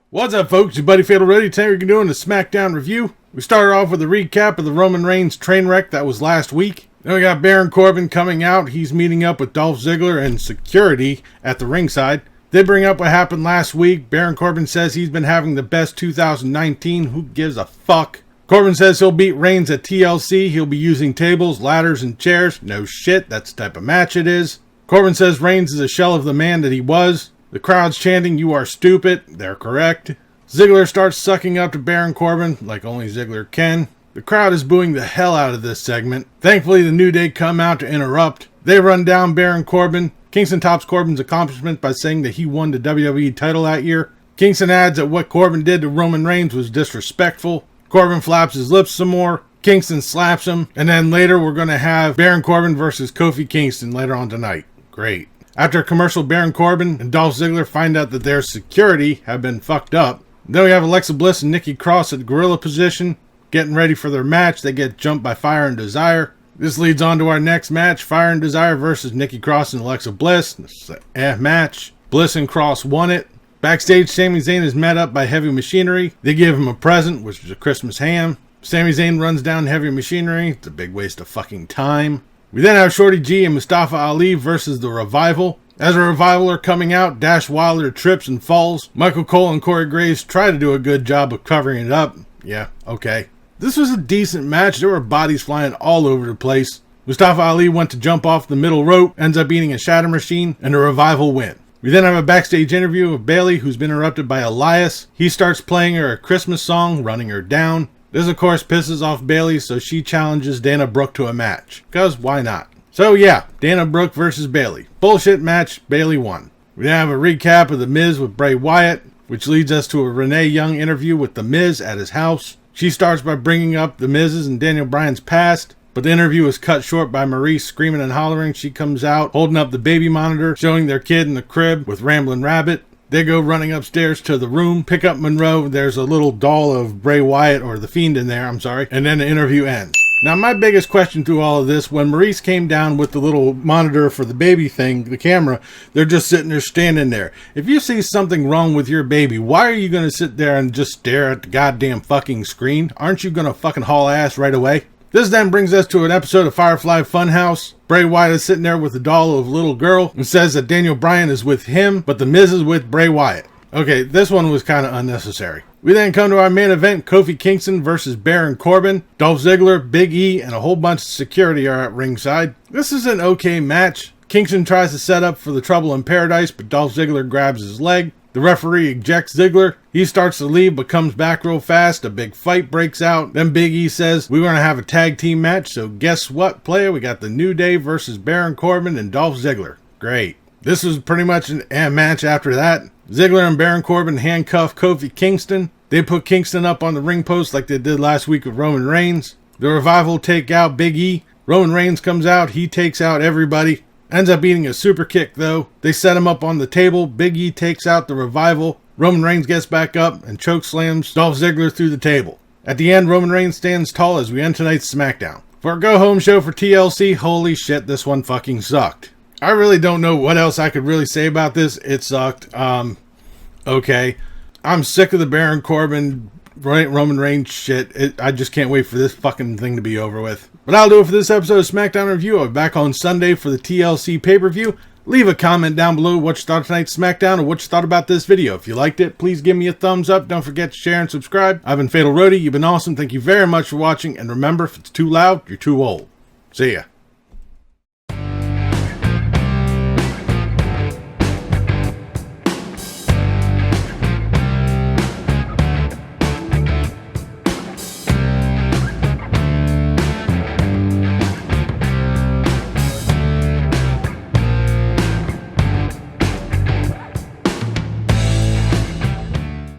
What's up, folks? Your buddy Fatalroadie. Today we're doing a Smackdown review. We started off with a recap of the Roman Reigns train wreck that was last week. Then we got Baron Corbin coming out. He's meeting up with Dolph Ziggler and security at the ringside. They bring up what happened last week. Baron Corbin says he's been having the best 2019. Who gives a fuck? Corbin says he'll beat Reigns at TLC. He'll be using tables, ladders, and chairs. No shit, that's the type of match it is. Corbin says Reigns is a shell of the man that he was. The crowd's chanting, "You are stupid." They're correct. Ziggler starts sucking up to Baron Corbin, like only Ziggler can. The crowd is booing the hell out of this segment. Thankfully, the New Day come out to interrupt. They run down Baron Corbin. Kingston tops Corbin's accomplishment by saying that he won the WWE title that year. Kingston adds that what Corbin did to Roman Reigns was disrespectful. Corbin flaps his lips some more. Kingston slaps him. And then later, we're going to have Baron Corbin versus Kofi Kingston later on tonight. Great. After a commercial, Baron Corbin and Dolph Ziggler find out that their security have been fucked up. Then we have Alexa Bliss and Nikki Cross at gorilla position, getting ready for their match. They get jumped by Fire and Desire. This leads on to our next match, Fire and Desire versus Nikki Cross and Alexa Bliss. This is a match. Bliss and Cross won it. Backstage, Sami Zayn is met up by Heavy Machinery. They give him a present, which is a Christmas ham. Sami Zayn runs down Heavy Machinery. It's a big waste of fucking time. We then have Shorty G and Mustafa Ali versus the Revival. As the Revival are coming out, Dash Wilder trips and falls. Michael Cole and Corey Graves try to do a good job of covering it up. Yeah, okay. This was a decent match. There were bodies flying all over the place. Mustafa Ali went to jump off the middle rope, ends up eating a shatter machine, and the Revival win. We then have a backstage interview of Bayley, who's been interrupted by Elias. He starts playing her a Christmas song, running her down. This, of course, pisses off Bayley, so she challenges Dana Brooke to a match. Because why not? So yeah, Dana Brooke versus Bayley. Bullshit match, Bayley won. We then have a recap of The Miz with Bray Wyatt, which leads us to a Renee Young interview with The Miz at his house. She starts by bringing up The Miz's and Daniel Bryan's past, but the interview is cut short by Maurice screaming and hollering. She comes out holding up the baby monitor, showing their kid in the crib with Ramblin' Rabbit. They go running upstairs to the room, pick up Monroe. There's a little doll of Bray Wyatt, or the Fiend in there, I'm sorry. And then the interview ends. Now, my biggest question through all of this, when Maurice came down with the little monitor for the baby thing, the camera, they're just sitting there standing there. If you see something wrong with your baby, why are you going to sit there and just stare at the goddamn fucking screen? Aren't you going to fucking haul ass right away? This then brings us to an episode of Firefly Funhouse. Bray Wyatt is sitting there with the doll of a little girl and says that Daniel Bryan is with him, but The Miz is with Bray Wyatt. Okay, this one was kind of unnecessary. We then come to our main event, Kofi Kingston versus Baron Corbin. Dolph Ziggler, Big E, and a whole bunch of security are at ringside. This is an okay match. Kingston tries to set up for the Trouble in Paradise, but Dolph Ziggler grabs his leg. The referee ejects Ziggler. He starts to leave, but comes back real fast. A big fight breaks out. Then Big E says, we're going to have a tag team match. So guess what, player? We got the New Day versus Baron Corbin and Dolph Ziggler. Great. This was pretty much a match after that. Ziggler and Baron Corbin handcuff Kofi Kingston. They put Kingston up on the ring post like they did last week with Roman Reigns. The Revival take out Big E. Roman Reigns comes out. He takes out everybody. Ends up eating a super kick, though. They set him up on the table. Big E takes out the Revival. Roman Reigns gets back up and chokeslams Dolph Ziggler through the table. At the end, Roman Reigns stands tall as we end tonight's SmackDown. For our go-home show for TLC, holy shit, this one fucking sucked. I really don't know what else I could really say about this. It sucked. Okay. I'm sick of the Baron Corbin, Roman Reigns shit. I just can't wait for this fucking thing to be over with. But I'll do it for this episode of SmackDown Review. I'll be back on Sunday for the TLC pay-per-view. Leave a comment down below what you thought of tonight's SmackDown or what you thought about this video. If you liked it, please give me a thumbs up. Don't forget to share and subscribe. I've been Fatalroadie. You've been awesome. Thank you very much for watching. And remember, if it's too loud, you're too old. See ya.